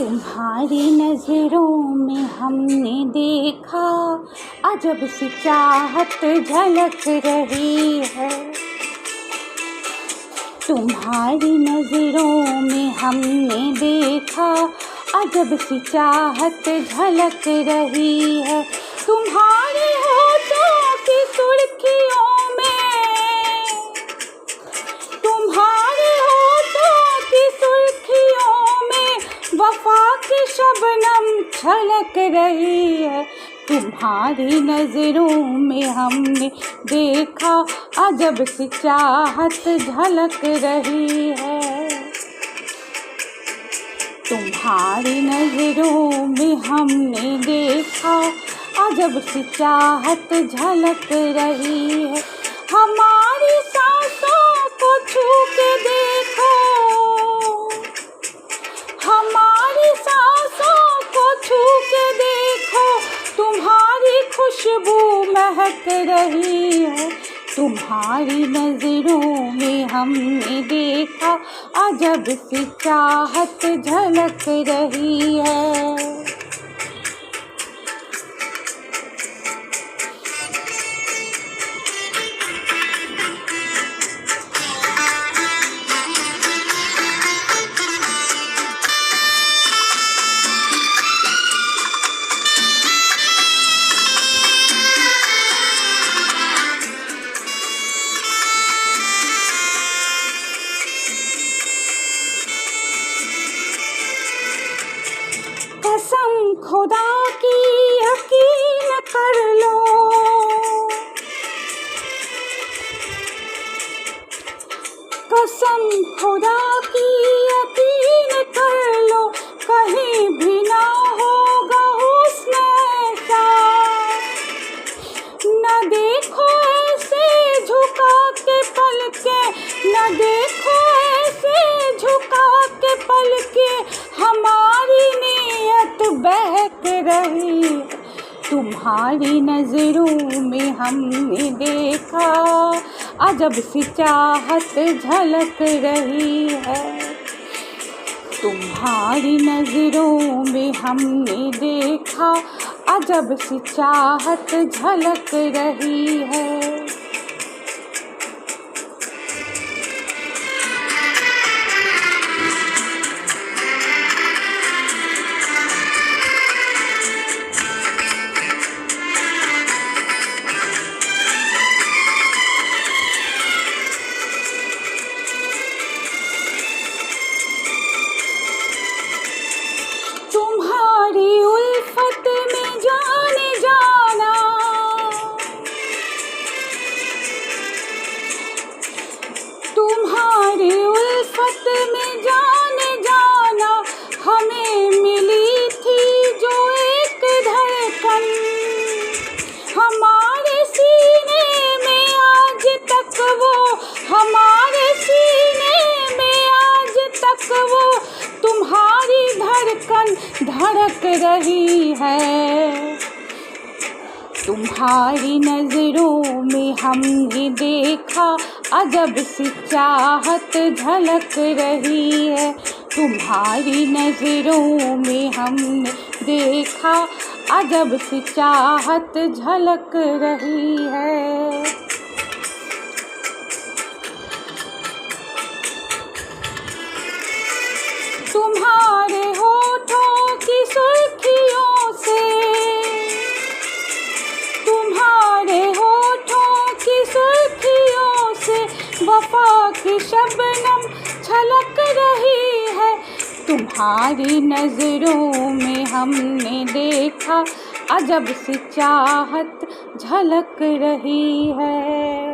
तुम्हारी नजरों में हमने देखा अजब सी चाहत झलक रही है। तुम्हारी नजरों में हमने देखा अजब सी चाहत झलक रही है। तुम्हारे होठों की सुर्खियों में, तुम्हारे होठों की सुर्खियों में वफा की शबनम छलक रही है। तुम्हारी नजरों में हमने देखा अजब सी चाहत झलक रही है। तुम्हारी नजरों में हमने देखा अजब सी चाहत झलक रही है। हमारी सांसों को छू के देखो, हमारी सांसों को छू के देखो, तुम्हारी खुशबू महक रही है। तुम्हारी नजरों में हमने देखा अजब सी चाहत झलक रही है। कसम खुदा की यकीन कर लो, कसम खुदा की यकीन कर लो, कहीं भी ना होगा हुस्न ऐसा। न देखो ऐसे झुका के पलके, न देखो ऐसे झुका के पलके, हमारी नीयत बहक रही। तुम्हारी नजरों में हमने देखा अजब सी चाहत झलक रही है। तुम्हारी नजरों में हमने देखा अजब सी चाहत झलक रही है। तुम्हारी उल्फत में जाने जाना, तुम्हारी उल्फत में जाने जाना, हमें मिली थी जो एक धड़कन, हमारे सीने में आज तक वो, हमारे सीने में आज तक वो तुम्हारी धड़कन धड़क रही है। तुम्हारी नजरों में हमने देखा अजब सी चाहत झलक रही है। तुम्हारी नजरों में हमने देखा अजब सी चाहत झलक रही है। तुम्हारे होठों की सुर्खियों से, तुम्हारे होठों की सुर्खियों से वफा की शबनम छलक रही है। तुम्हारी नजरों में हमने देखा अजब सी चाहत झलक रही है।